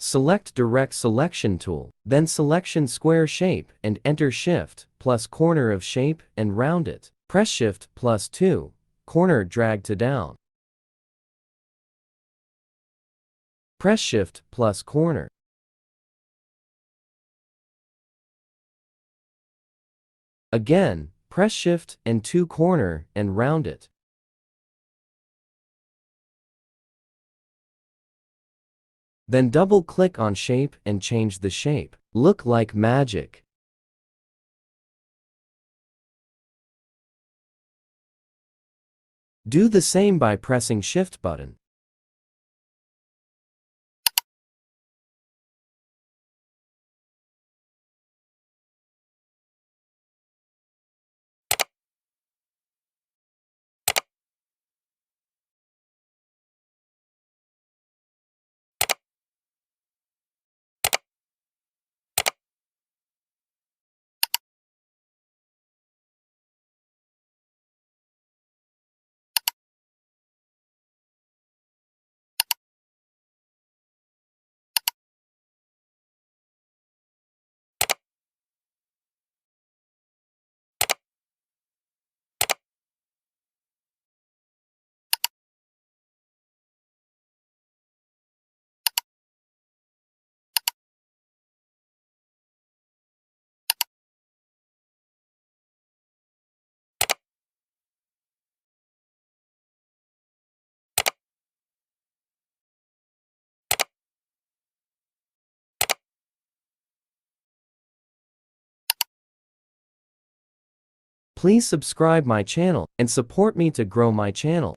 Select Direct Selection tool, then selection square shape and enter Shift plus corner of shape and round it. Press Shift plus 2, corner drag to down. Press Shift plus corner. Again, press Shift and 2 corner and round it. Then double-click on shape and change the shape. Look like magic. Do the same by pressing Shift button. Please subscribe my channel and support me to grow my channel.